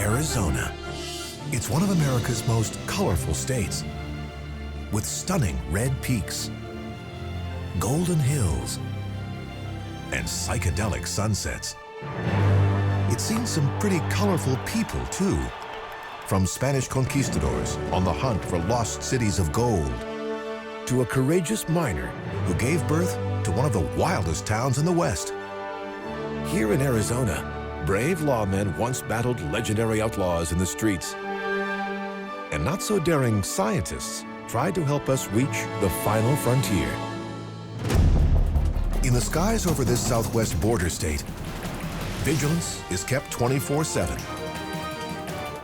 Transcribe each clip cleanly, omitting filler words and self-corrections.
Arizona. It's one of America's most colorful states, with stunning red peaks, golden hills, and psychedelic sunsets. It's seen some pretty colorful people, too, from Spanish conquistadors on the hunt for lost cities of gold, to a courageous miner who gave birth to one of the wildest towns in the West. Here in Arizona, brave lawmen once battled legendary outlaws in the streets. And not-so-daring scientists tried to help us reach the final frontier. In the skies over this southwest border state, vigilance is kept 24/7.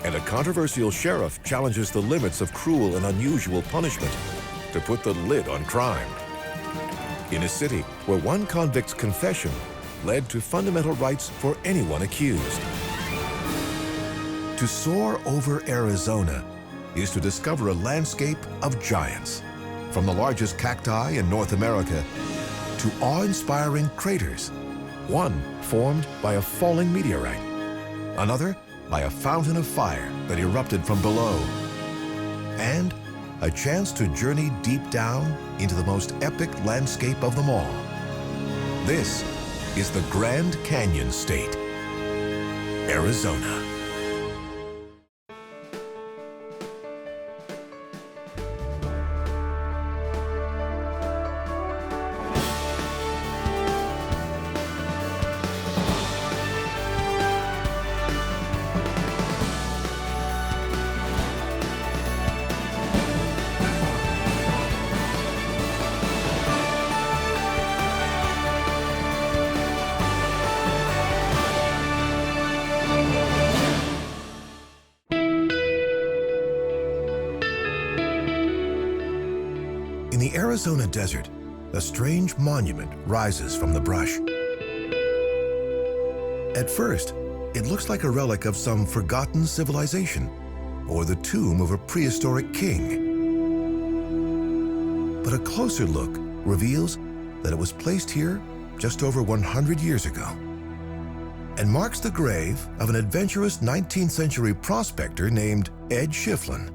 And a controversial sheriff challenges the limits of cruel and unusual punishment to put the lid on crime. In a city where one convict's confession led to fundamental rights for anyone accused. To soar over Arizona is to discover a landscape of giants, from the largest cacti in North America to awe-inspiring craters, one formed by a falling meteorite, another by a fountain of fire that erupted from below, and a chance to journey deep down into the most epic landscape of them all. This is the Grand Canyon State, Arizona. In the Arizona desert, a strange monument rises from the brush. At first, it looks like a relic of some forgotten civilization or the tomb of a prehistoric king. But a closer look reveals that it was placed here just over 100 years ago and marks the grave of an adventurous 19th century prospector named Ed Schieffelin.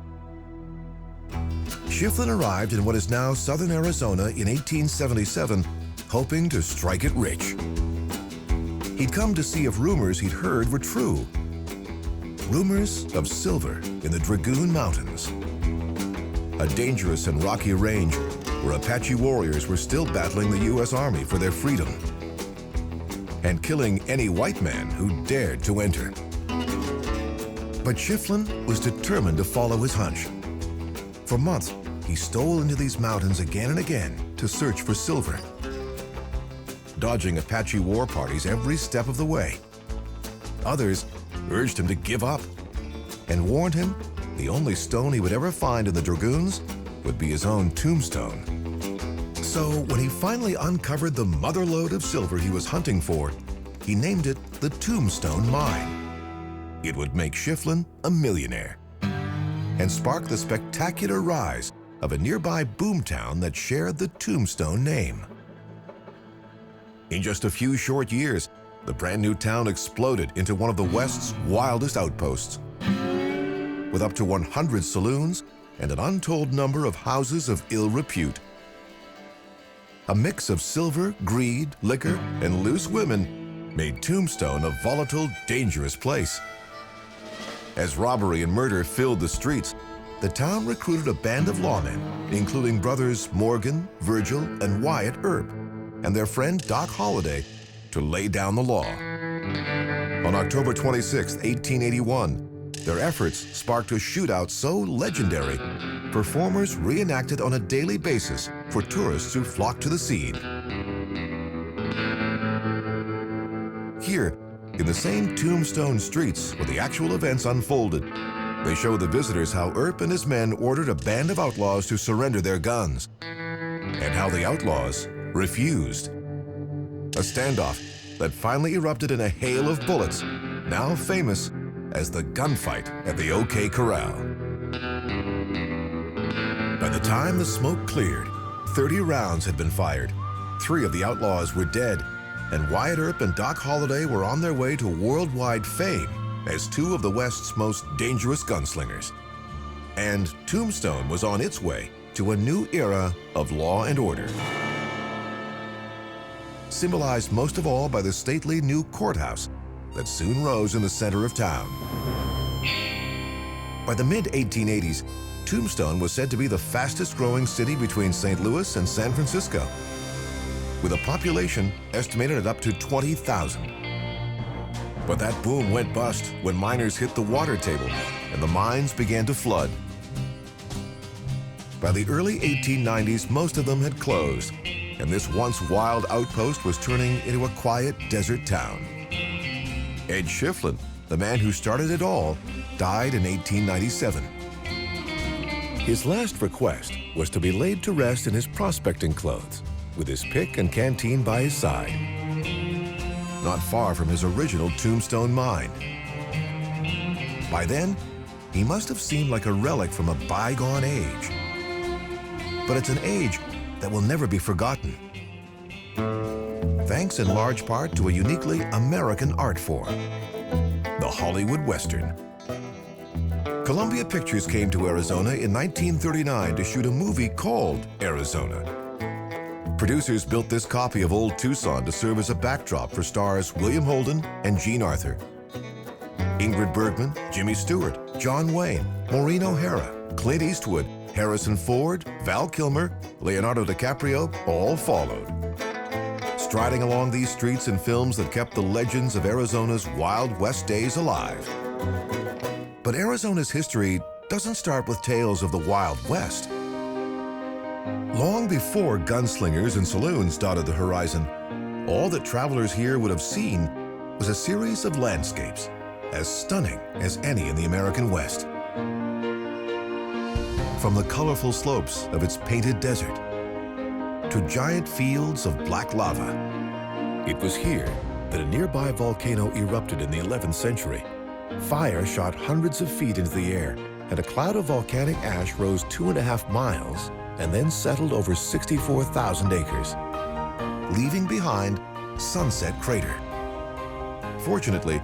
Schieffelin arrived in what is now southern Arizona in 1877, hoping to strike it rich. He'd come to see if rumors he'd heard were true. Rumors of silver in the Dragoon Mountains, a dangerous and rocky range where Apache warriors were still battling the U.S. Army for their freedom and killing any white man who dared to enter. But Schieffelin was determined to follow his hunch. For months, he stole into these mountains again and again to search for silver, dodging Apache war parties every step of the way. Others urged him to give up and warned him the only stone he would ever find in the Dragoons would be his own tombstone. So when he finally uncovered the motherlode of silver he was hunting for, he named it the Tombstone Mine. It would make Schieffelin a millionaire and spark the spectacular rise of a nearby boomtown that shared the Tombstone name. In just a few short years, the brand new town exploded into one of the West's wildest outposts, with up to 100 saloons and an untold number of houses of ill repute. A mix of silver, greed, liquor, and loose women made Tombstone a volatile, dangerous place. As robbery and murder filled the streets, the town recruited a band of lawmen, including brothers Morgan, Virgil, and Wyatt Earp, and their friend Doc Holliday, to lay down the law. On October 26, 1881, their efforts sparked a shootout so legendary, performers reenacted on a daily basis for tourists who flocked to the scene. Here, in the same Tombstone streets where the actual events unfolded, they show the visitors how Earp and his men ordered a band of outlaws to surrender their guns, and how the outlaws refused. A standoff that finally erupted in a hail of bullets, now famous as the gunfight at the OK Corral. By the time the smoke cleared, 30 rounds had been fired. 3 of the outlaws were dead, and Wyatt Earp and Doc Holliday were on their way to worldwide fame as two of the West's most dangerous gunslingers. And Tombstone was on its way to a new era of law and order, symbolized most of all by the stately new courthouse that soon rose in the center of town. By the mid-1880s, Tombstone was said to be the fastest-growing city between St. Louis and San Francisco, with a population estimated at up to 20,000. But that boom went bust when miners hit the water table and the mines began to flood. By the early 1890s, most of them had closed, and this once wild outpost was turning into a quiet desert town. Ed Schieffelin, the man who started it all, died in 1897. His last request was to be laid to rest in his prospecting clothes, with his pick and canteen by his side, not far from his original Tombstone mine. By then, he must have seemed like a relic from a bygone age. But it's an age that will never be forgotten, thanks in large part to a uniquely American art form, the Hollywood Western. Columbia Pictures came to Arizona in 1939 to shoot a movie called Arizona. Producers built this copy of Old Tucson to serve as a backdrop for stars William Holden and Jean Arthur. Ingrid Bergman, Jimmy Stewart, John Wayne, Maureen O'Hara, Clint Eastwood, Harrison Ford, Val Kilmer, Leonardo DiCaprio all followed, striding along these streets in films that kept the legends of Arizona's Wild West days alive. But Arizona's history doesn't start with tales of the Wild West. Long before gunslingers and saloons dotted the horizon, all that travelers here would have seen was a series of landscapes as stunning as any in the American West. From the colorful slopes of its painted desert to giant fields of black lava. It was here that a nearby volcano erupted in the 11th century. Fire shot hundreds of feet into the air, and a cloud of volcanic ash rose 2.5 miles and then settled over 64,000 acres, leaving behind Sunset Crater. Fortunately,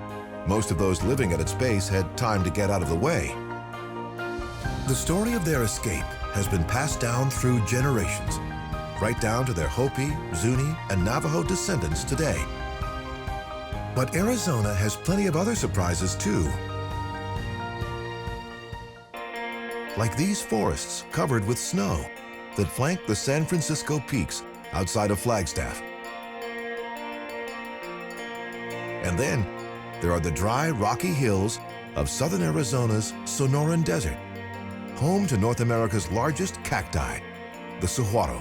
most of those living at its base had time to get out of the way. The story of their escape has been passed down through generations, right down to their Hopi, Zuni, and Navajo descendants today. But Arizona has plenty of other surprises too. Like these forests covered with snow that flank the San Francisco peaks outside of Flagstaff. And then there are the dry, rocky hills of southern Arizona's Sonoran Desert, home to North America's largest cacti, the saguaro.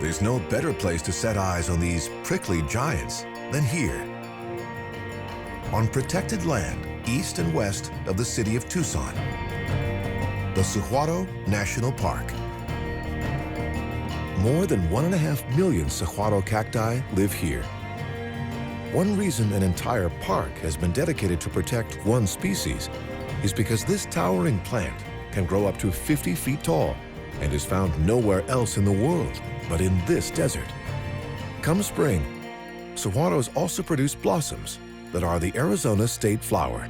There's no better place to set eyes on these prickly giants than here, on protected land east and west of the city of Tucson, the Saguaro National Park. More than 1.5 million saguaro cacti live here. One reason an entire park has been dedicated to protect one species is because this towering plant can grow up to 50 feet tall and is found nowhere else in the world but in this desert. Come spring, saguaros also produce blossoms that are the Arizona state flower.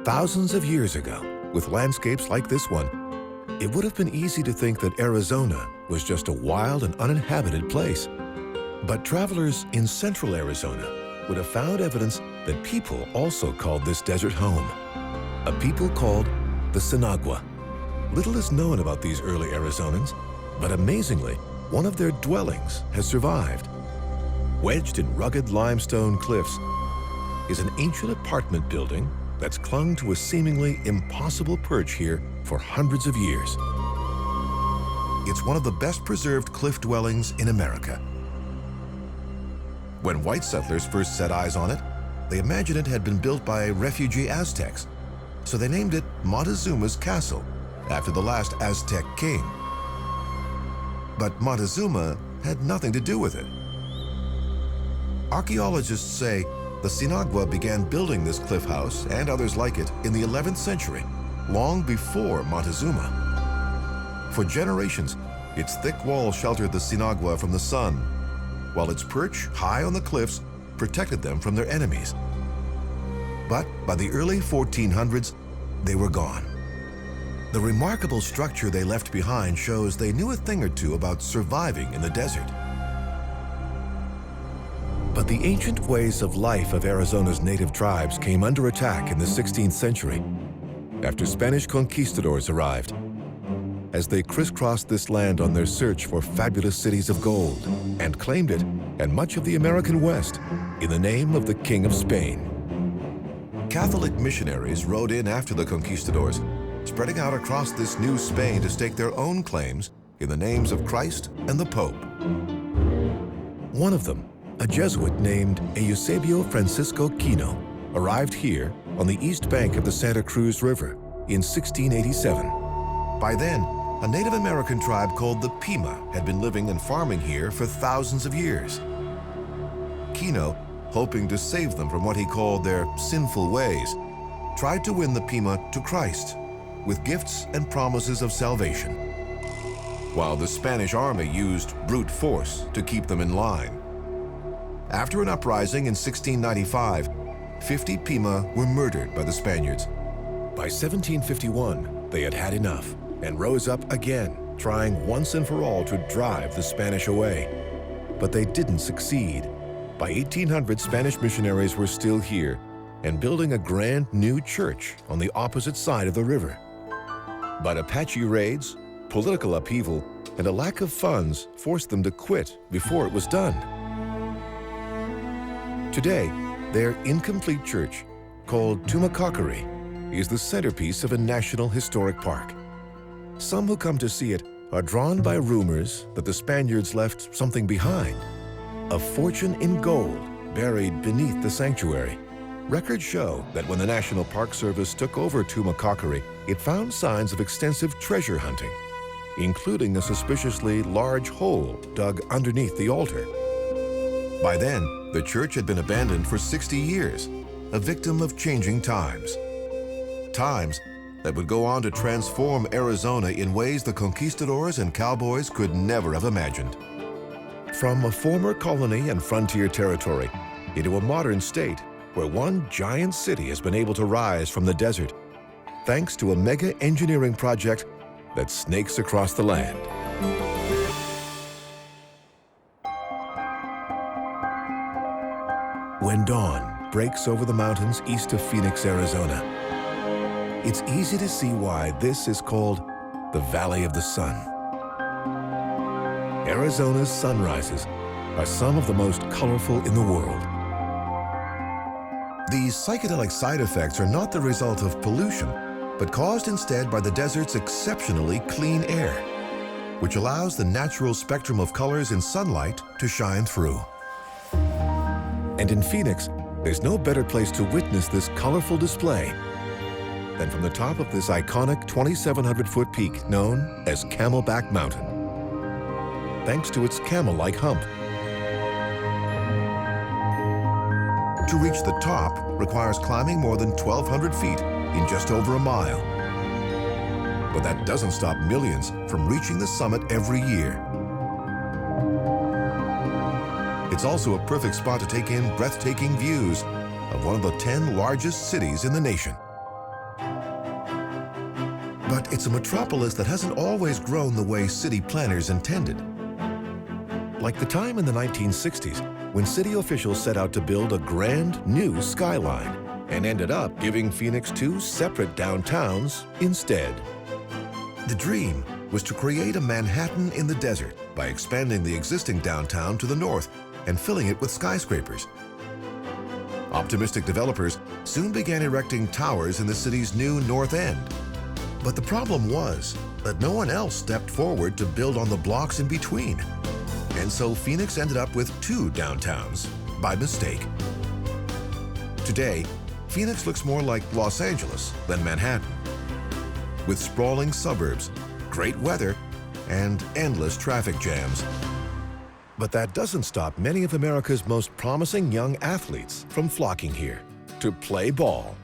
Thousands of years ago, with landscapes like this one, it would have been easy to think that Arizona was just a wild and uninhabited place. But travelers in central Arizona would have found evidence that people also called this desert home, a people called the Sinagua. Little is known about these early Arizonans, but amazingly, one of their dwellings has survived. Wedged in rugged limestone cliffs is an ancient apartment building that's clung to a seemingly impossible perch here for hundreds of years. It's one of the best preserved cliff dwellings in America. When white settlers first set eyes on it, they imagined it had been built by refugee Aztecs, so they named it Montezuma's Castle, after the last Aztec king. But Montezuma had nothing to do with it. Archaeologists say the Sinagua began building this cliff house and others like it in the 11th century, long before Montezuma. For generations, its thick walls sheltered the Sinagua from the sun, while its perch high on the cliffs protected them from their enemies. But by the early 1400s, they were gone. The remarkable structure they left behind shows they knew a thing or two about surviving in the desert. But the ancient ways of life of Arizona's native tribes came under attack in the 16th century after Spanish conquistadors arrived, as they crisscrossed this land on their search for fabulous cities of gold and claimed it and much of the American West in the name of the King of Spain. Catholic missionaries rode in after the conquistadors, spreading out across this new Spain to stake their own claims in the names of Christ and the Pope. One of them, a Jesuit named Eusebio Francisco Kino, arrived here on the east bank of the Santa Cruz River in 1687. By then, a Native American tribe called the Pima had been living and farming here for thousands of years. Kino, hoping to save them from what he called their sinful ways, tried to win the Pima to Christ with gifts and promises of salvation, while the Spanish army used brute force to keep them in line. After an uprising in 1695, 50 Pima were murdered by the Spaniards. By 1751, they had had enough and rose up again, trying once and for all to drive the Spanish away. But they didn't succeed. By 1800, Spanish missionaries were still here and building a grand new church on the opposite side of the river. But Apache raids, political upheaval, and a lack of funds forced them to quit before it was done. Today, their incomplete church, called Tumacacori, is the centerpiece of a national historic park. Some who come to see it are drawn by rumors that the Spaniards left something behind, a fortune in gold buried beneath the sanctuary. Records show that when the National Park Service took over Tumacacori, it found signs of extensive treasure hunting, including a suspiciously large hole dug underneath the altar. By then, the church had been abandoned for 60 years, a victim of changing times. Times that would go on to transform Arizona in ways the conquistadors and cowboys could never have imagined. From a former colony and frontier territory into a modern state where one giant city has been able to rise from the desert, thanks to a mega engineering project that snakes across the land. When dawn breaks over the mountains east of Phoenix, Arizona, it's easy to see why this is called the Valley of the Sun. Arizona's sunrises are some of the most colorful in the world. These psychedelic side effects are not the result of pollution, but caused instead by the desert's exceptionally clean air, which allows the natural spectrum of colors in sunlight to shine through. And in Phoenix, there's no better place to witness this colorful display than from the top of this iconic 2,700-foot peak known as Camelback Mountain, thanks to its camel-like hump. To reach the top requires climbing more than 1,200 feet in just over a mile. But that doesn't stop millions from reaching the summit every year. It's also a perfect spot to take in breathtaking views of one of the 10 largest cities in the nation. But it's a metropolis that hasn't always grown the way city planners intended. Like the time in the 1960s, when city officials set out to build a grand new skyline and ended up giving Phoenix 2 separate downtowns instead. The dream was to create a Manhattan in the desert by expanding the existing downtown to the north and filling it with skyscrapers. Optimistic developers soon began erecting towers in the city's new North End. But the problem was that no one else stepped forward to build on the blocks in between. And so Phoenix ended up with 2 downtowns by mistake. Today, Phoenix looks more like Los Angeles than Manhattan, with sprawling suburbs, great weather, and endless traffic jams. But that doesn't stop many of America's most promising young athletes from flocking here to play ball.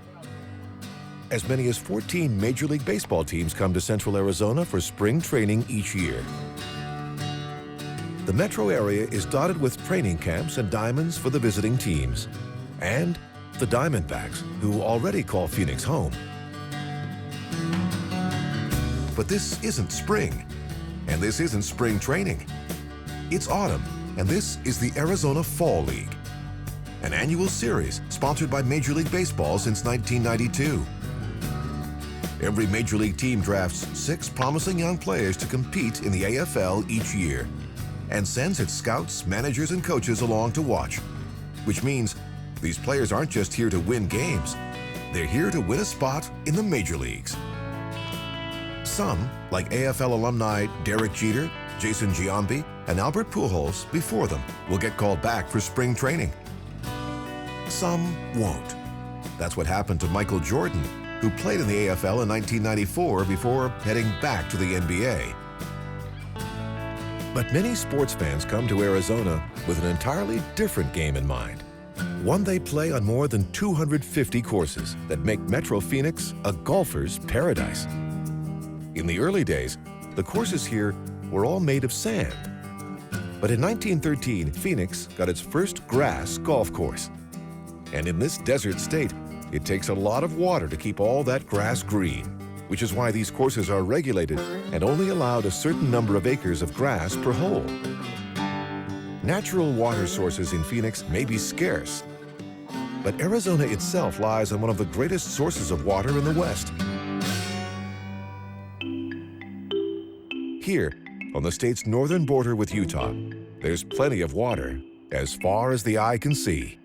As many as 14 Major League Baseball teams come to Central Arizona for spring training each year. The metro area is dotted with training camps and diamonds for the visiting teams. And the Diamondbacks, who already call Phoenix home. But this isn't spring, and this isn't spring training. It's autumn, and this is the Arizona Fall League, an annual series sponsored by Major League Baseball since 1992. Every Major League team drafts 6 promising young players to compete in the AFL each year and sends its scouts, managers, and coaches along to watch, which means these players aren't just here to win games. They're here to win a spot in the major leagues. Some, like AFL alumni Derek Jeter, Jason Giambi, and Albert Pujols before them, will get called back for spring training. Some won't. That's what happened to Michael Jordan, who played in the AFL in 1994 before heading back to the NBA. But many sports fans come to Arizona with an entirely different game in mind. One they play on more than 250 courses that make Metro Phoenix a golfer's paradise. In the early days, the courses here were all made of sand. But in 1913, Phoenix got its first grass golf course. And in this desert state, it takes a lot of water to keep all that grass green, which is why these courses are regulated and only allowed a certain number of acres of grass per hole. Natural water sources in Phoenix may be scarce, but Arizona itself lies on one of the greatest sources of water in the West. Here, on the state's northern border with Utah, there's plenty of water as far as the eye can see,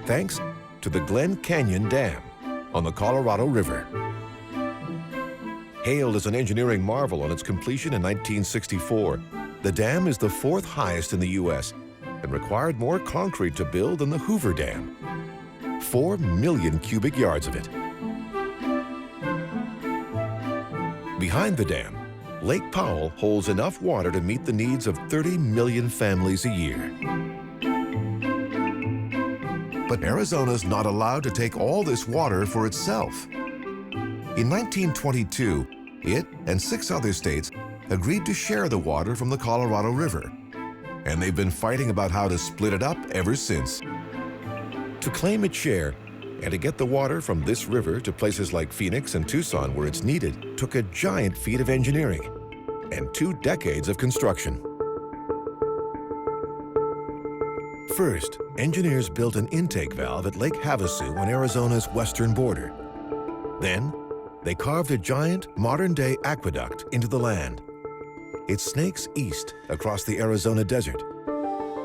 thanks to the Glen Canyon Dam on the Colorado River. Hailed as an engineering marvel on its completion in 1964, the dam is the 4th highest in the U.S. and required more concrete to build than the Hoover Dam. 4 million cubic yards of it. Behind the dam, Lake Powell holds enough water to meet the needs of 30 million families a year. But Arizona's not allowed to take all this water for itself. In 1922, it and 6 other states agreed to share the water from the Colorado River, and they've been fighting about how to split it up ever since. To claim its share and to get the water from this river to places like Phoenix and Tucson where it's needed took a giant feat of engineering and 2 decades of construction. First, engineers built an intake valve at Lake Havasu on Arizona's western border. Then, they carved a giant, modern-day aqueduct into the land. It snakes east across the Arizona desert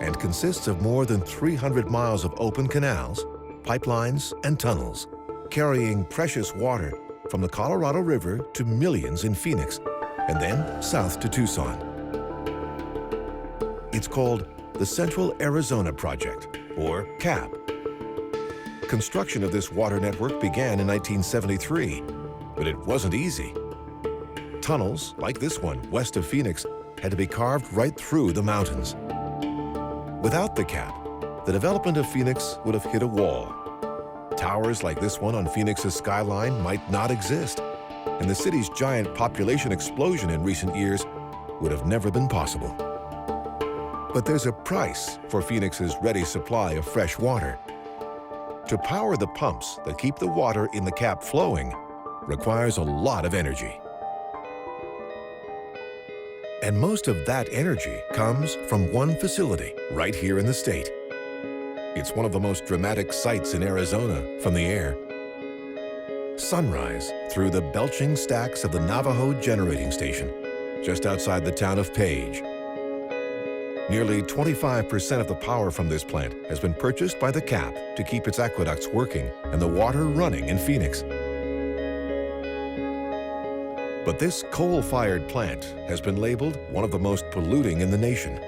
and consists of more than 300 miles of open canals, pipelines, and tunnels, carrying precious water from the Colorado River to millions in Phoenix and then south to Tucson. It's called the Central Arizona Project, or CAP. Construction of this water network began in 1973, but it wasn't easy. Tunnels, like this one west of Phoenix, had to be carved right through the mountains. Without the CAP, the development of Phoenix would have hit a wall. Towers like this one on Phoenix's skyline might not exist, and the city's giant population explosion in recent years would have never been possible. But there's a price for Phoenix's ready supply of fresh water. To power the pumps that keep the water in the CAP flowing requires a lot of energy. And most of that energy comes from one facility right here in the state. It's one of the most dramatic sights in Arizona from the air. Sunrise through the belching stacks of the Navajo Generating Station, just outside the town of Page. Nearly 25% of the power from this plant has been purchased by the CAP to keep its aqueducts working and the water running in Phoenix. But this coal-fired plant has been labeled one of the most polluting in the nation,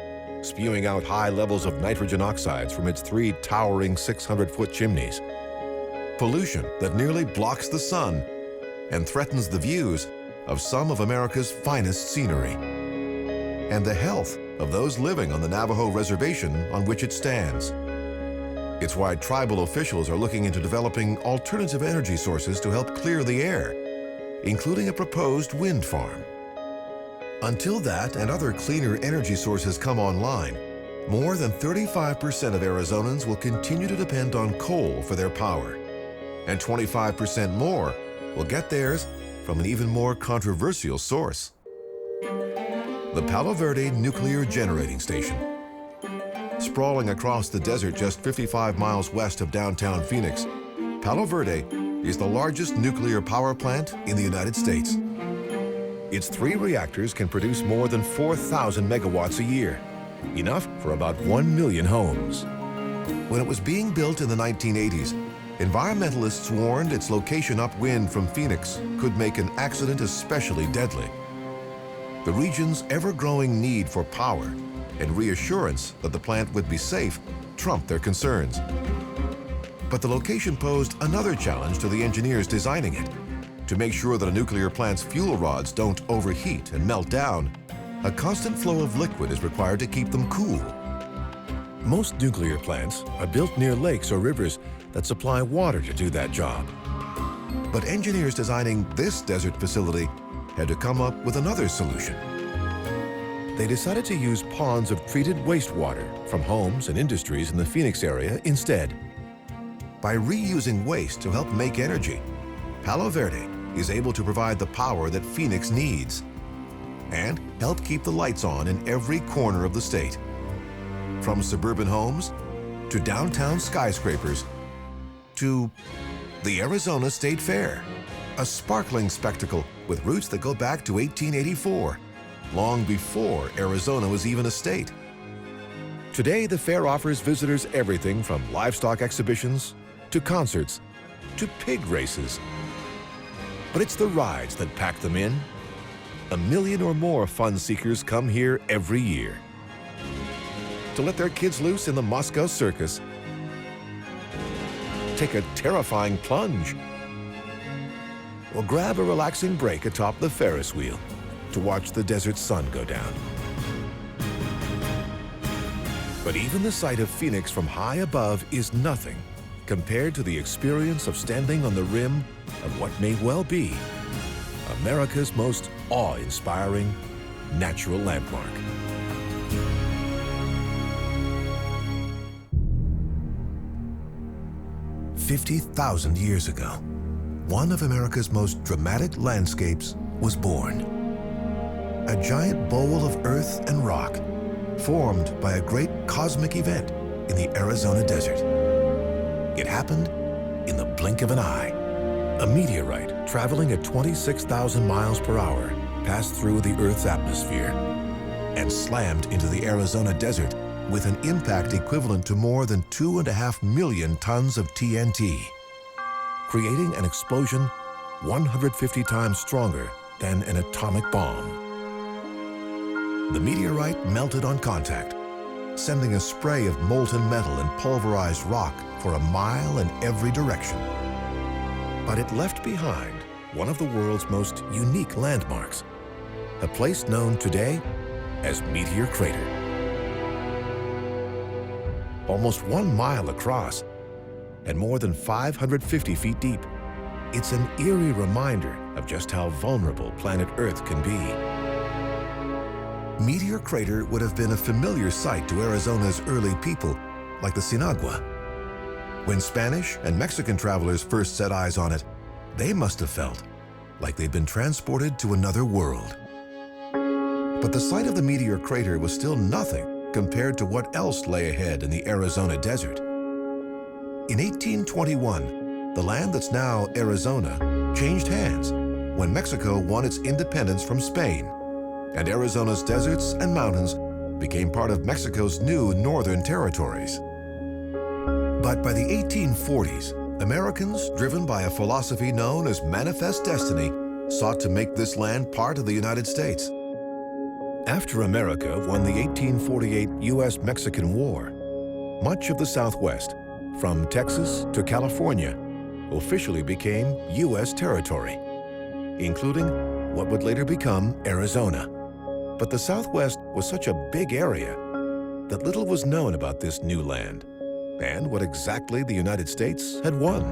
spewing out high levels of nitrogen oxides from its 3 towering 600-foot chimneys. Pollution that nearly blocks the sun and threatens the views of some of America's finest scenery and the health of those living on the Navajo reservation on which it stands. It's why tribal officials are looking into developing alternative energy sources to help clear the air, including a proposed wind farm. Until that and other cleaner energy sources come online, more than 35% of Arizonans will continue to depend on coal for their power, and 25% more will get theirs from an even more controversial source: the Palo Verde Nuclear Generating Station. Sprawling across the desert just 55 miles west of downtown Phoenix, Palo Verde is the largest nuclear power plant in the United States. Its 3 reactors can produce more than 4,000 megawatts a year, enough for about 1 million homes. When it was being built in the 1980s, environmentalists warned its location upwind from Phoenix could make an accident especially deadly. The region's ever-growing need for power and reassurance that the plant would be safe trumped their concerns. But the location posed another challenge to the engineers designing it. To make sure that a nuclear plant's fuel rods don't overheat and melt down, a constant flow of liquid is required to keep them cool. Most nuclear plants are built near lakes or rivers that supply water to do that job. But engineers designing this desert facility had to come up with another solution. They decided to use ponds of treated wastewater from homes and industries in the Phoenix area instead. By reusing waste to help make energy, Palo Verde is able to provide the power that Phoenix needs and help keep the lights on in every corner of the state. From suburban homes to downtown skyscrapers to the Arizona State Fair, a sparkling spectacle with roots that go back to 1884, long before Arizona was even a state. Today, the fair offers visitors everything from livestock exhibitions to concerts to pig races. But it's the rides that pack them in. 1 million or more fun seekers come here every year to let their kids loose in the Moscow Circus, take a terrifying plunge, or grab a relaxing break atop the Ferris wheel to watch the desert sun go down. But even the sight of Phoenix from high above is nothing compared to the experience of standing on the rim of what may well be America's most awe-inspiring natural landmark. "50,000 years ago, one of America's most dramatic landscapes was born. A giant bowl of earth and rock formed by a great cosmic event in the Arizona desert. It happened in the blink of an eye. A meteorite traveling at 26,000 miles per hour passed through the Earth's atmosphere and slammed into the Arizona desert with an impact equivalent to more than 2.5 million tons of TNT, creating an explosion 150 times stronger than an atomic bomb. The meteorite melted on contact, sending a spray of molten metal and pulverized rock for a mile in every direction. But it left behind one of the world's most unique landmarks, a place known today as Meteor Crater. Almost 1 mile across and more than 550 feet deep, it's an eerie reminder of just how vulnerable planet Earth can be. Meteor Crater would have been a familiar sight to Arizona's early people, like the Sinagua. When Spanish and Mexican travelers first set eyes on it, they must have felt like they'd been transported to another world. But the sight of the Meteor Crater was still nothing compared to what else lay ahead in the Arizona desert. In 1821, the land that's now Arizona changed hands when Mexico won its independence from Spain, and Arizona's deserts and mountains became part of Mexico's new northern territories. But by the 1840s, Americans, driven by a philosophy known as manifest destiny, sought to make this land part of the United States. After America won the 1848 U.S.-Mexican War, much of the Southwest, from Texas to California, officially became U.S. territory, including what would later become Arizona. But the Southwest was such a big area that little was known about this new land and what exactly the United States had won.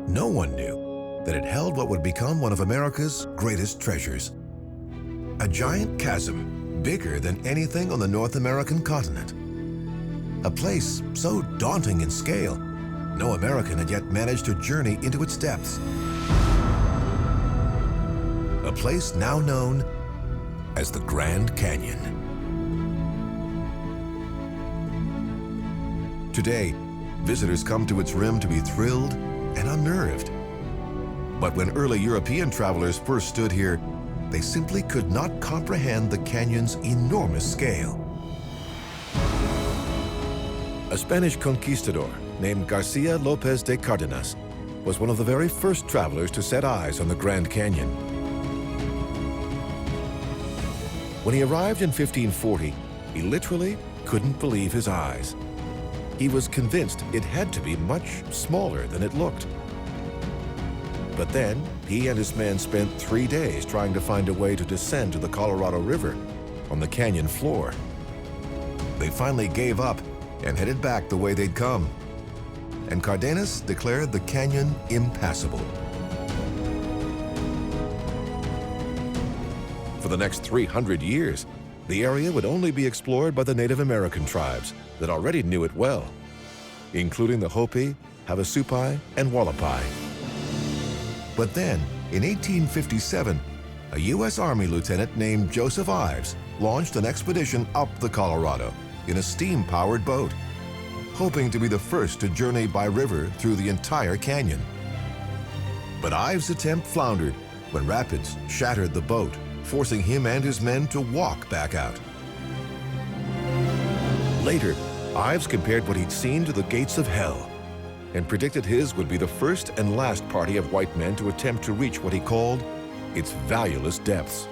No one knew that it held what would become one of America's greatest treasures, A giant chasm, bigger than anything on the North American continent. A place so daunting in scale, no American had yet managed to journey into its depths. A place now known as the Grand Canyon. Today, visitors come to its rim to be thrilled and unnerved. But when early European travelers first stood here, they simply could not comprehend the canyon's enormous scale. A Spanish conquistador named Garcia Lopez de Cardenas was one of the very first travelers to set eyes on the Grand Canyon. When he arrived in 1540, he literally couldn't believe his eyes. He was convinced it had to be much smaller than it looked. But then, he and his men spent 3 days trying to find a way to descend to the Colorado River on the canyon floor. They finally gave up and headed back the way they'd come. And Cardenas declared the canyon impassable. For the next 300 years, the area would only be explored by the Native American tribes that already knew it well, including the Hopi, Havasupai, and Wallapai. But then, in 1857, a U.S. Army lieutenant named Joseph Ives launched an expedition up the Colorado in a steam-powered boat, hoping to be the first to journey by river through the entire canyon. But Ives' attempt floundered when rapids shattered the boat, forcing him and his men to walk back out. Later, Ives compared what he'd seen to the gates of hell and predicted his would be the first and last party of white men to attempt to reach what he called its valueless depths.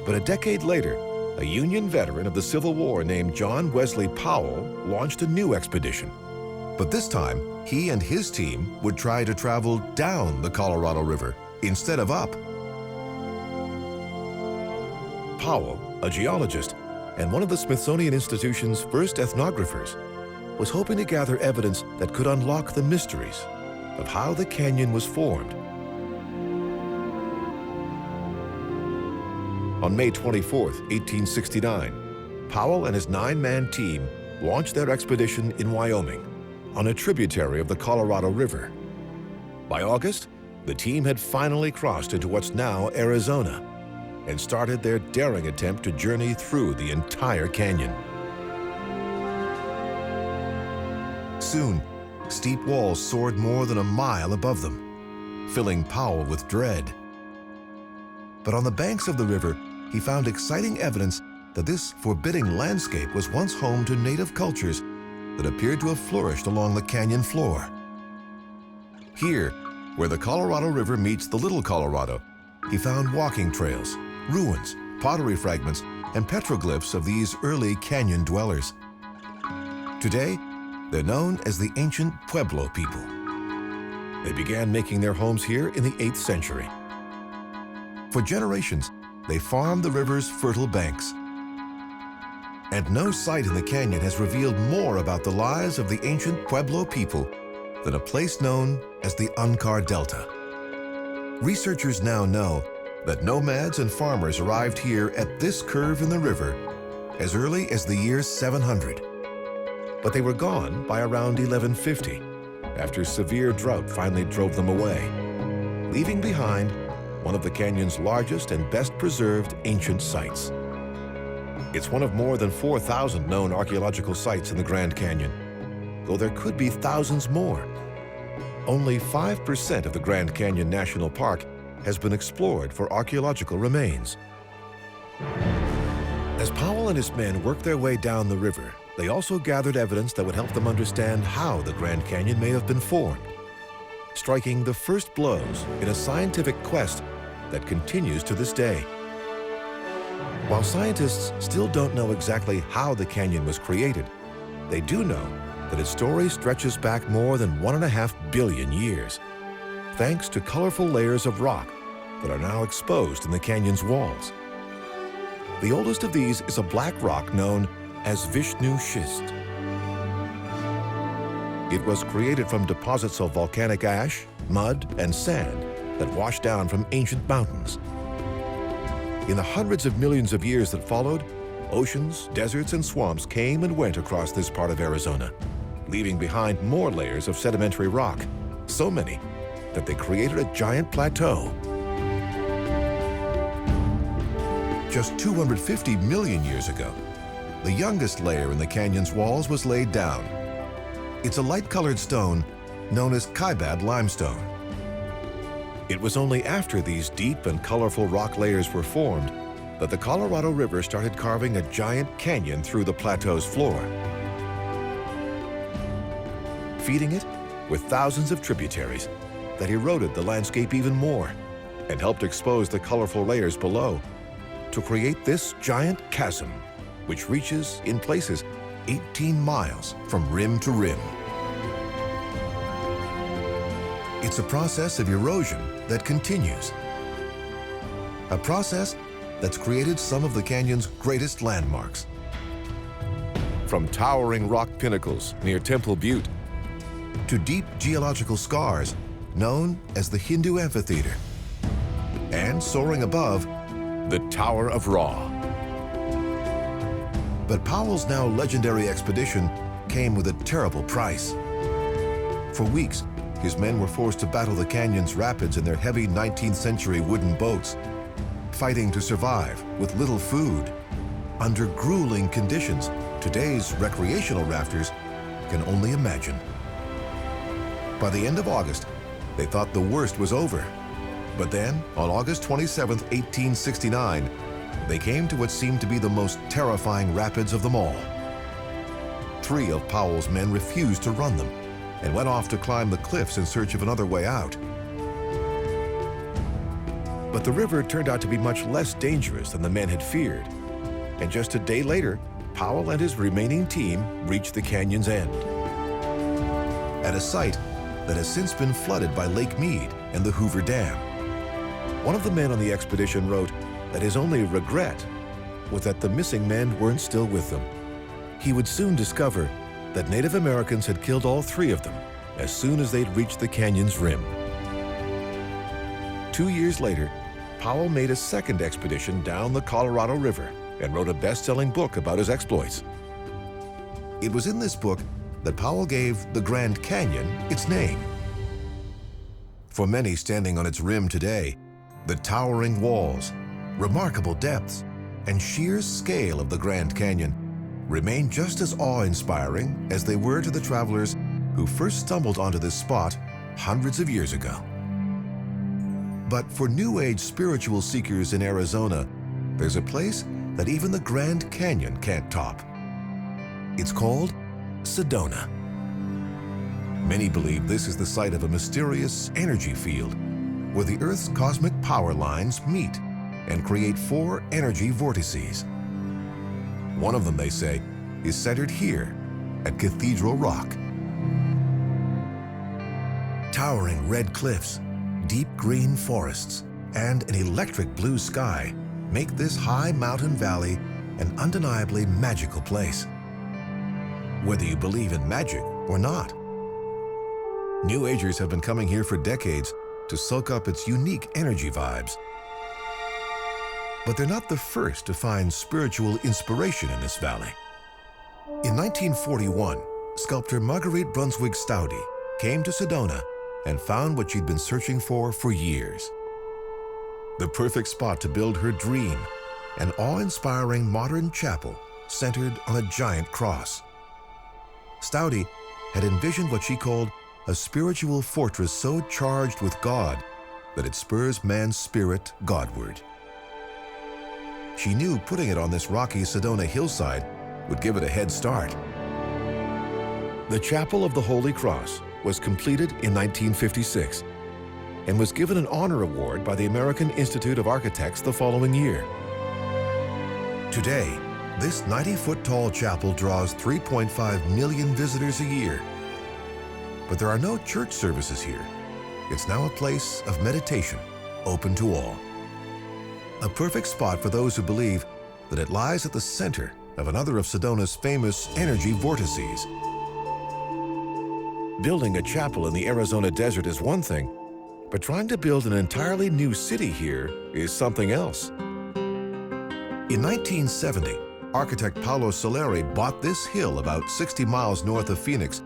But a decade later, a Union veteran of the Civil War named John Wesley Powell launched a new expedition. But this time, he and his team would try to travel down the Colorado River instead of up. Powell, a geologist and one of the Smithsonian Institution's first ethnographers, was hoping to gather evidence that could unlock the mysteries of how the canyon was formed. On May 24, 1869, Powell and his 9-man team launched their expedition in Wyoming on a tributary of the Colorado River. By August, the team had finally crossed into what's now Arizona and started their daring attempt to journey through the entire canyon. Soon, steep walls soared more than a mile above them, filling Powell with dread. But on the banks of the river, he found exciting evidence that this forbidding landscape was once home to native cultures that appeared to have flourished along the canyon floor. Here, where the Colorado River meets the Little Colorado, he found walking trails, ruins, pottery fragments, and petroglyphs of these early canyon dwellers. Today, they're known as the ancient Pueblo people. They began making their homes here in the 8th century. For generations, they farmed the river's fertile banks. And no site in the canyon has revealed more about the lives of the ancient Pueblo people than a place known as the Uncar Delta. Researchers now know that nomads and farmers arrived here at this curve in the river as early as the year 700. But they were gone by around 1150, after severe drought finally drove them away, leaving behind one of the canyon's largest and best preserved ancient sites. It's one of more than 4,000 known archaeological sites in the Grand Canyon, though there could be thousands more. Only 5% of the Grand Canyon National Park has been explored for archaeological remains. As Powell and his men worked their way down the river, they also gathered evidence that would help them understand how the Grand Canyon may have been formed, striking the first blows in a scientific quest that continues to this day. While scientists still don't know exactly how the canyon was created, they do know that its story stretches back more than 1.5 billion years, thanks to colorful layers of rock that are now exposed in the canyon's walls. The oldest of these is a black rock known as Vishnu Schist. It was created from deposits of volcanic ash, mud, and sand that washed down from ancient mountains. In the hundreds of millions of years that followed, oceans, deserts, and swamps came and went across this part of Arizona, leaving behind more layers of sedimentary rock, so many that they created a giant plateau. Just 250 million years ago, the youngest layer in the canyon's walls was laid down. It's a light-colored stone known as Kaibab limestone. It was only after these deep and colorful rock layers were formed that the Colorado River started carving a giant canyon through the plateau's floor, feeding it with thousands of tributaries that eroded the landscape even more and helped expose the colorful layers below to create this giant chasm, which reaches, in places, 18 miles from rim to rim. It's a process of erosion that continues. A process that's created some of the canyon's greatest landmarks. From towering rock pinnacles near Temple Butte to deep geological scars known as the Hindu Amphitheater, and soaring above, the Tower of Ra. But Powell's now legendary expedition came with a terrible price. For weeks, his men were forced to battle the canyon's rapids in their heavy 19th century wooden boats, fighting to survive with little food, under grueling conditions today's recreational rafters can only imagine. By the end of August, they thought the worst was over. But then, on August 27, 1869, they came to what seemed to be the most terrifying rapids of them all. 3 of Powell's men refused to run them and went off to climb the cliffs in search of another way out. But the river turned out to be much less dangerous than the men had feared, and just a day later, Powell and his remaining team reached the canyon's end, at a site that has since been flooded by Lake Mead and the Hoover Dam. One of the men on the expedition wrote that his only regret was that the missing men weren't still with them. He would soon discover that Native Americans had killed all 3 of them as soon as they'd reached the canyon's rim. 2 years later, Powell made a second expedition down the Colorado River and wrote a best-selling book about his exploits. It was in this book that Powell gave the Grand Canyon its name. For many standing on its rim today, the towering walls, remarkable depths, and sheer scale of the Grand Canyon remain just as awe-inspiring as they were to the travelers who first stumbled onto this spot hundreds of years ago. But for New Age spiritual seekers in Arizona, there's a place that even the Grand Canyon can't top. It's called Sedona. Many believe this is the site of a mysterious energy field where the Earth's cosmic power lines meet and create 4 energy vortices. One of them, they say, is centered here at Cathedral Rock. Towering red cliffs, deep green forests, and an electric blue sky make this high mountain valley an undeniably magical place, whether you believe in magic or not. New Agers have been coming here for decades to soak up its unique energy vibes. But they're not the first to find spiritual inspiration in this valley. In 1941, sculptor Marguerite Brunswick Staudy came to Sedona and found what she'd been searching for years. The perfect spot to build her dream, an awe-inspiring modern chapel centered on a giant cross. Staudy had envisioned what she called a spiritual fortress so charged with God that it spurs man's spirit Godward. She knew putting it on this rocky Sedona hillside would give it a head start. The Chapel of the Holy Cross was completed in 1956 and was given an honor award by the American Institute of Architects the following year. Today, this 90-foot-tall chapel draws 3.5 million visitors a year. But there are no church services here. It's now a place of meditation, open to all. A perfect spot for those who believe that it lies at the center of another of Sedona's famous energy vortices. Building a chapel in the Arizona desert is one thing, But trying to build an entirely new city here is something else. In 1970, architect Paolo Soleri bought this hill about 60 miles north of Phoenix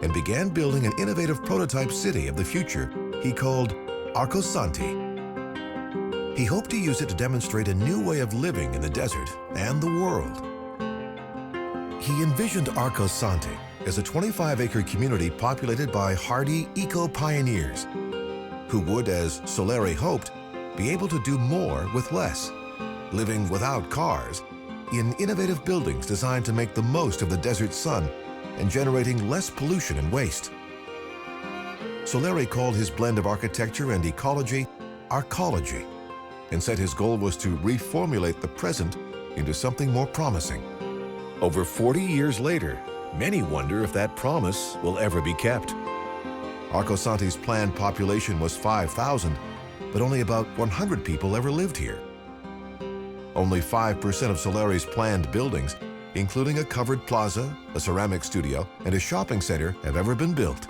and began building an innovative prototype city of the future he called Arcosanti. He hoped to use it to demonstrate a new way of living in the desert and the world. He envisioned Arcosanti as a 25-acre community populated by hardy eco-pioneers who would, as Soleri hoped, be able to do more with less, living without cars, in innovative buildings designed to make the most of the desert sun and generating less pollution and waste. Soleri called his blend of architecture and ecology Arcology, and said his goal was to reformulate the present into something more promising. Over 40 years later, many wonder if that promise will ever be kept. Arcosanti's planned population was 5,000, but only about 100 people ever lived here. Only 5% of Soleri's planned buildings, including a covered plaza, a ceramic studio, and a shopping center, have ever been built.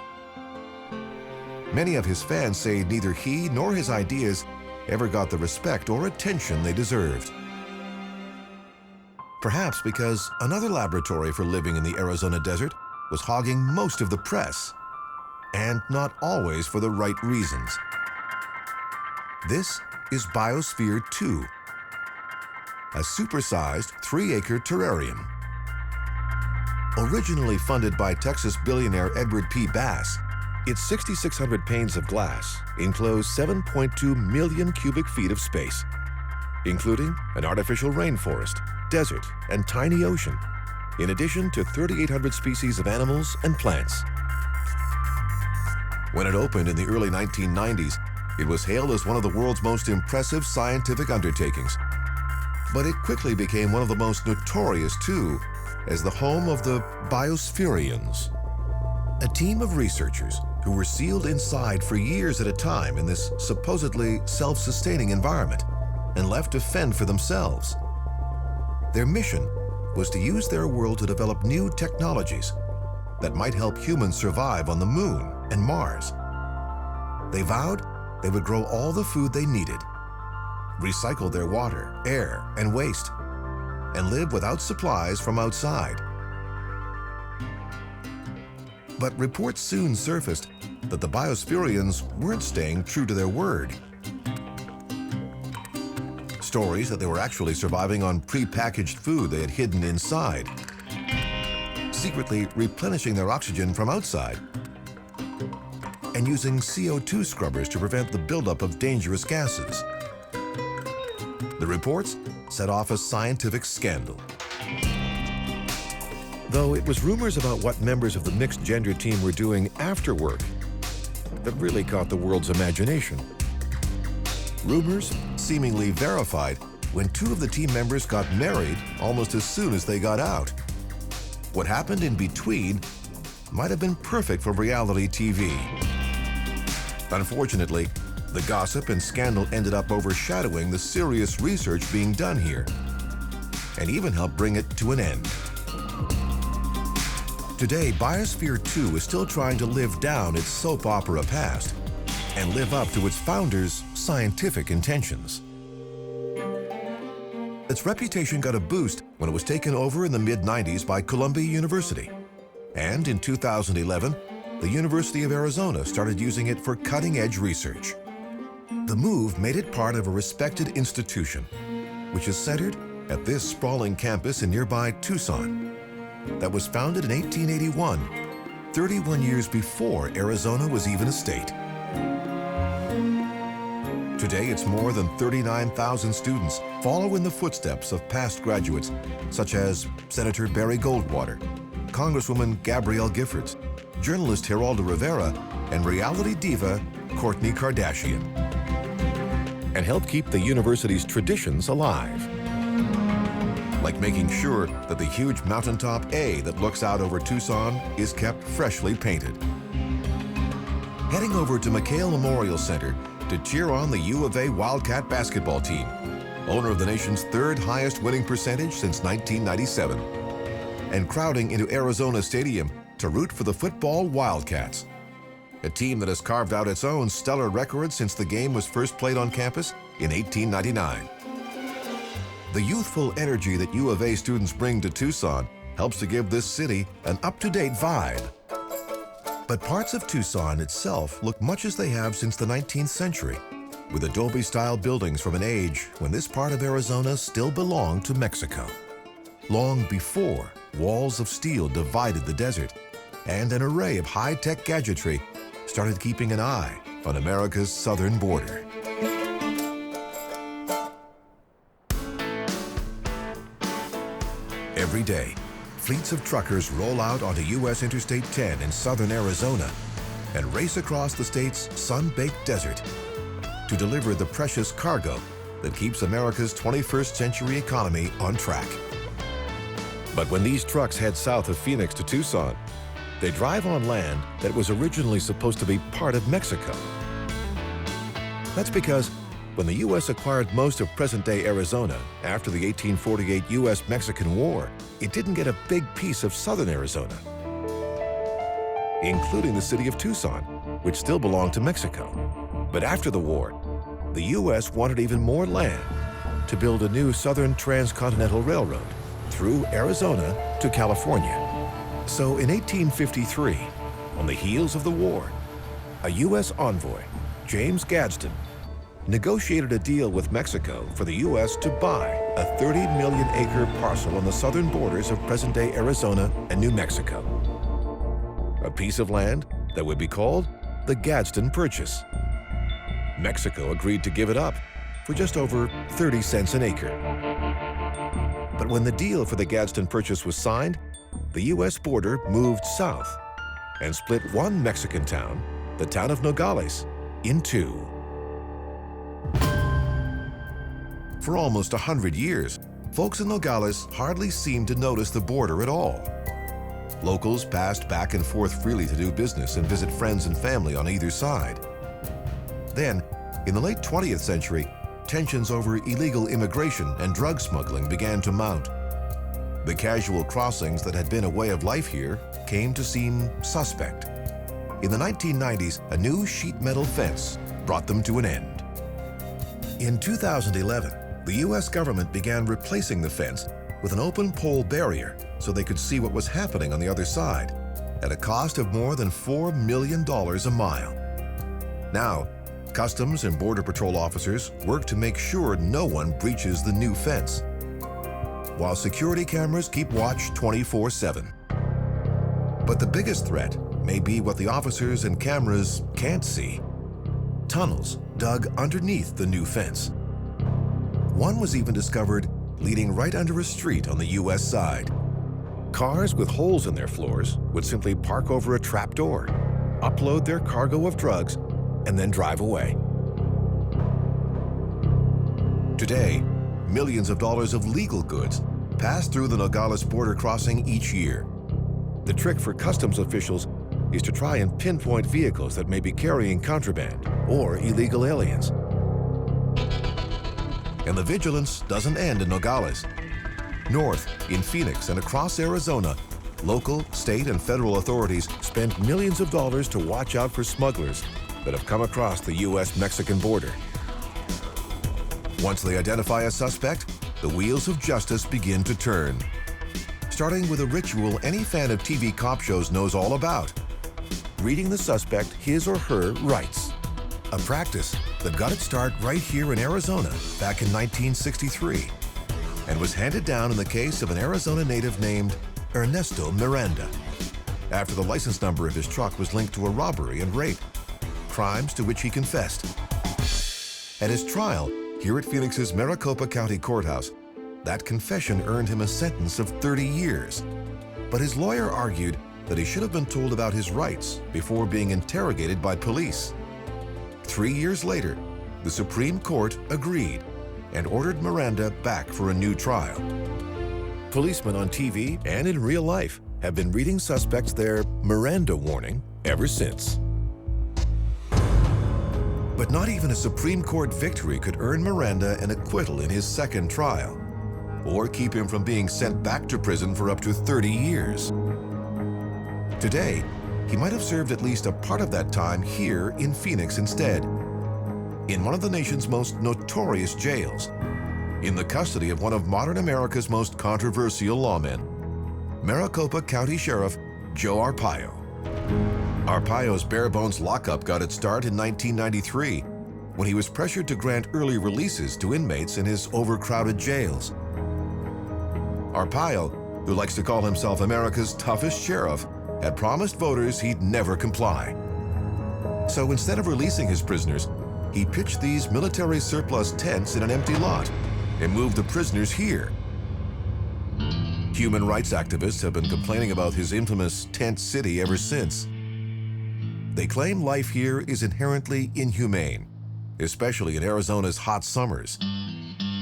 Many of his fans say neither he nor his ideas ever got the respect or attention they deserved. Perhaps because another laboratory for living in the Arizona desert was hogging most of the press, and not always for the right reasons. This is Biosphere 2, a supersized 3-acre terrarium. Originally funded by Texas billionaire Edward P. Bass, its 6,600 panes of glass enclose 7.2 million cubic feet of space, including an artificial rainforest, desert, and tiny ocean, in addition to 3,800 species of animals and plants. When it opened in the early 1990s, it was hailed as one of the world's most impressive scientific undertakings. But it quickly became one of the most notorious, too, as the home of the Biospherians, a team of researchers who were sealed inside for years at a time in this supposedly self-sustaining environment and left to fend for themselves. Their mission was to use their world to develop new technologies that might help humans survive on the Moon and Mars. They vowed they would grow all the food they needed, recycle their water, air, and waste, and live without supplies from outside. But reports soon surfaced that the Biospherians weren't staying true to their word. Stories that they were actually surviving on pre-packaged food they had hidden inside, secretly replenishing their oxygen from outside, and using CO2 scrubbers to prevent the buildup of dangerous gases. The reports set off a scientific scandal. Though it was rumors about what members of the mixed-gender team were doing after work that really caught the world's imagination. Rumors seemingly verified when 2 of the team members got married almost as soon as they got out. What happened in between might have been perfect for reality TV. Unfortunately, the gossip and scandal ended up overshadowing the serious research being done here, and even helped bring it to an end. Today, Biosphere 2 is still trying to live down its soap opera past and live up to its founders' scientific intentions. Its reputation got a boost when it was taken over in the mid-90s by Columbia University. And in 2011, the University of Arizona started using it for cutting-edge research. The move made it part of a respected institution, which is centered at this sprawling campus in nearby Tucson, that was founded in 1881, 31 years before Arizona was even a state. Today, it's more than 39,000 students follow in the footsteps of past graduates, such as Senator Barry Goldwater, Congresswoman Gabrielle Giffords, journalist Geraldo Rivera, and reality diva Kourtney Kardashian, and help keep the university's traditions alive, like making sure that the huge mountaintop A that looks out over Tucson is kept freshly painted. Heading over to McHale Memorial Center to cheer on the U of A Wildcat basketball team, owner of the nation's 3rd highest winning percentage since 1997, and crowding into Arizona Stadium to root for the football Wildcats. a team that has carved out its own stellar record since the game was first played on campus in 1899. The youthful energy that U of A students bring to Tucson helps to give this city an up-to-date vibe. But parts of Tucson itself look much as they have since the 19th century, with adobe-style buildings from an age when this part of Arizona still belonged to Mexico. Long before walls of steel divided the desert, and an array of high-tech gadgetry started keeping an eye on America's southern border. Every day, fleets of truckers roll out onto U.S. Interstate 10 in southern Arizona and race across the state's sun-baked desert to deliver the precious cargo that keeps America's 21st century economy on track. But when these trucks head south of Phoenix to Tucson, they drive on land that was originally supposed to be part of Mexico. That's because when the U.S. acquired most of present-day Arizona after the 1848 U.S.-Mexican War, it didn't get a big piece of southern Arizona, including the city of Tucson, which still belonged to Mexico. But after the war, the U.S. wanted even more land to build a new southern transcontinental railroad through Arizona to California. So in 1853, on the heels of the war, a U.S. envoy, James Gadsden, negotiated a deal with Mexico for the U.S. to buy a 30-million-acre parcel on the southern borders of present-day Arizona and New Mexico. A piece of land that would be called the Gadsden Purchase. Mexico agreed to give it up for just over 30 cents an acre. But when the deal for the Gadsden Purchase was signed, the U.S. border moved south and split one Mexican town, the town of Nogales, in two. For almost 100 years, folks in Nogales hardly seemed to notice the border at all. Locals passed back and forth freely to do business and visit friends and family on either side. Then, in the late 20th century, tensions over illegal immigration and drug smuggling began to mount. The casual crossings that had been a way of life here came to seem suspect. In the 1990s, a new sheet metal fence brought them to an end. In 2011, the U.S. government began replacing the fence with an open pole barrier so they could see what was happening on the other side, at a cost of more than $4 million a mile. Now, Customs and Border Patrol officers work to make sure no one breaches the new fence, while security cameras keep watch 24/7. But the biggest threat may be what the officers and cameras can't see: tunnels dug underneath the new fence. One was even discovered leading right under a street on the U.S. side. Cars with holes in their floors would simply park over a trapdoor, upload their cargo of drugs, and then drive away. Today, millions of dollars of legal goods pass through the Nogales border crossing each year. The trick for customs officials is to try and pinpoint vehicles that may be carrying contraband or illegal aliens. And the vigilance doesn't end in Nogales. North, in Phoenix and across Arizona, local, state, and federal authorities spend millions of dollars to watch out for smugglers that have come across the U.S.-Mexican border. Once they identify a suspect, the wheels of justice begin to turn. Starting with a ritual any fan of TV cop shows knows all about: reading the suspect his or her rights. A practice that got its start right here in Arizona back in 1963 and was handed down in the case of an Arizona native named Ernesto Miranda, after the license number of his truck was linked to a robbery and rape, crimes to which he confessed. At his trial here at Phoenix's Maricopa County Courthouse, that confession earned him a sentence of 30 years. But his lawyer argued that he should have been told about his rights before being interrogated by police. 3 years later, the Supreme Court agreed and ordered Miranda back for a new trial. Policemen on TV and in real life have been reading suspects their Miranda warning ever since. But not even a Supreme Court victory could earn Miranda an acquittal in his second trial, or keep him from being sent back to prison for up to 30 years. Today, he might have served at least a part of that time here in Phoenix instead, in one of the nation's most notorious jails, in the custody of one of modern America's most controversial lawmen, Maricopa County Sheriff Joe Arpaio. Arpaio's bare-bones lockup got its start in 1993 when he was pressured to grant early releases to inmates in his overcrowded jails. Arpaio, who likes to call himself America's toughest sheriff, had promised voters he'd never comply. So instead of releasing his prisoners, he pitched these military surplus tents in an empty lot and moved the prisoners here. Human rights activists have been complaining about his infamous tent city ever since. They claim life here is inherently inhumane, especially in Arizona's hot summers.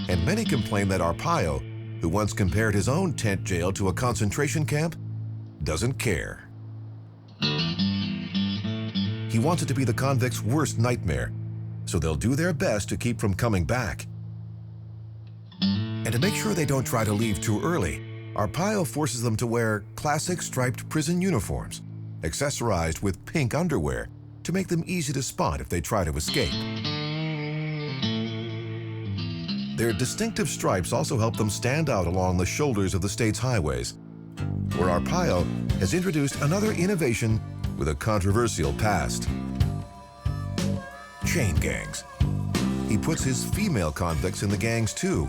And many complain that Arpaio, who once compared his own tent jail to a concentration camp, doesn't care. He wants it to be the convicts' worst nightmare, so they'll do their best to keep from coming back. And to make sure they don't try to leave too early, Arpaio forces them to wear classic striped prison uniforms, accessorized with pink underwear, to make them easy to spot if they try to escape. Their distinctive stripes also help them stand out along the shoulders of the state's highways, where Arpaio has introduced another innovation with a controversial past: chain gangs. He puts his female convicts in the gangs too,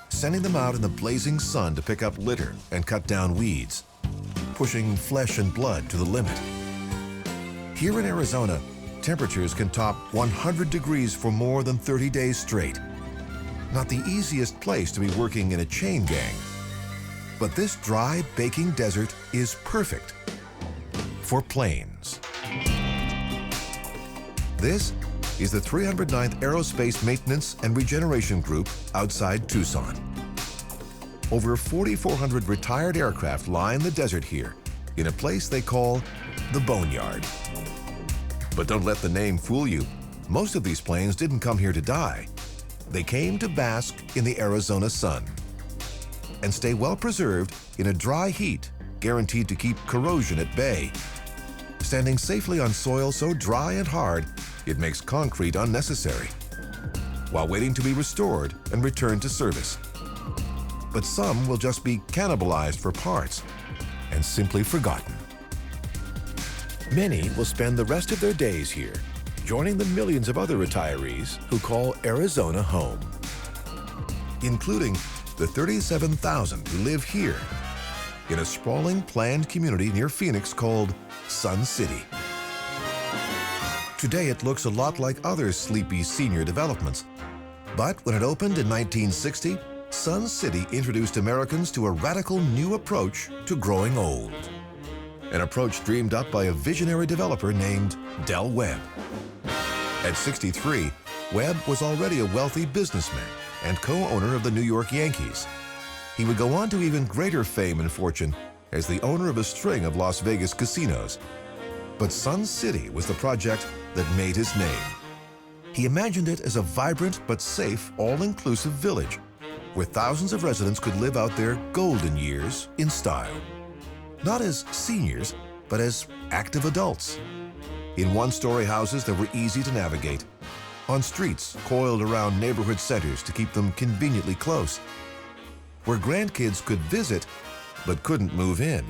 sending them out in the blazing sun to pick up litter and cut down weeds, pushing flesh and blood to the limit. Here in Arizona, temperatures can top 100 degrees for more than 30 days straight. Not the easiest place to be working in a chain gang. But this dry, baking desert is perfect for planes. This is the 309th Aerospace Maintenance and Regeneration Group outside Tucson. Over 4,400 retired aircraft line the desert here in a place they call the Boneyard. But don't let the name fool you. Most of these planes didn't come here to die. They came to bask in the Arizona sun and stay well preserved in a dry heat guaranteed to keep corrosion at bay, standing safely on soil so dry and hard it makes concrete unnecessary, while waiting to be restored and returned to service. But some will just be cannibalized for parts and simply forgotten. Many will spend the rest of their days here, joining the millions of other retirees who call Arizona home, including the 37,000 who live here in a sprawling planned community near Phoenix called Sun City. Today it looks a lot like other sleepy senior developments, but when it opened in 1960, Sun City introduced Americans to a radical new approach to growing old. An approach dreamed up by a visionary developer named Del Webb. At 63, Webb was already a wealthy businessman and co-owner of the New York Yankees. He would go on to even greater fame and fortune as the owner of a string of Las Vegas casinos. But Sun City was the project that made his name. He imagined it as a vibrant but safe, all-inclusive village where thousands of residents could live out their golden years in style. Not as seniors, but as active adults. In one-story houses that were easy to navigate, on streets coiled around neighborhood centers to keep them conveniently close, where grandkids could visit but couldn't move in.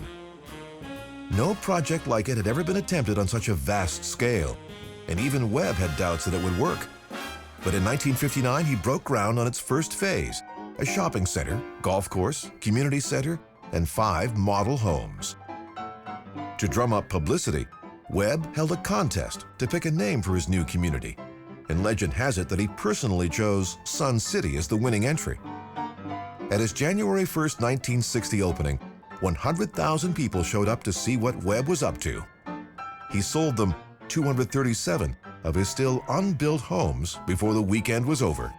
No project like it had ever been attempted on such a vast scale, and even Webb had doubts that it would work. But in 1959, he broke ground on its first phase, a shopping center, golf course, community center, and 5 model homes. To drum up publicity, Webb held a contest to pick a name for his new community, and legend has it that he personally chose Sun City as the winning entry. At his January 1st, 1960 opening, 100,000 people showed up to see what Webb was up to. He sold them 237 of his still unbuilt homes before the weekend was over.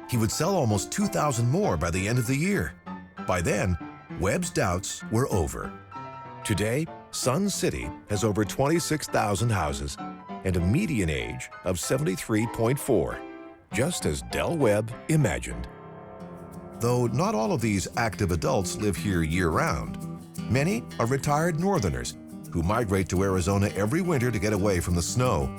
He would sell almost 2,000 more by the end of the year. By then, Webb's doubts were over. Today, Sun City has over 26,000 houses and a median age of 73.4, just as Del Webb imagined. Though not all of these active adults live here year-round, many are retired Northerners who migrate to Arizona every winter to get away from the snow.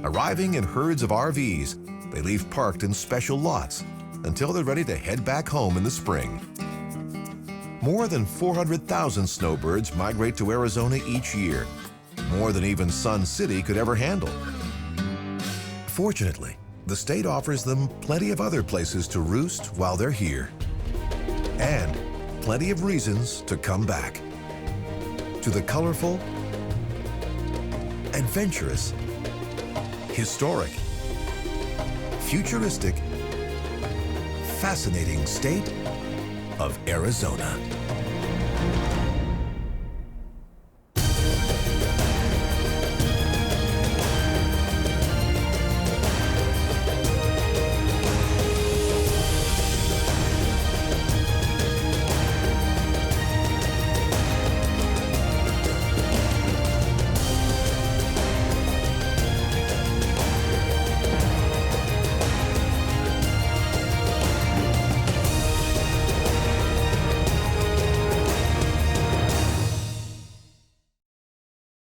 Arriving in herds of RVs, they leave parked in special lots until they're ready to head back home in the spring. More than 400,000 snowbirds migrate to Arizona each year, more than even Sun City could ever handle. Fortunately, the state offers them plenty of other places to roost while they're here, and plenty of reasons to come back to the colorful, adventurous, historic, futuristic, fascinating state of Arizona.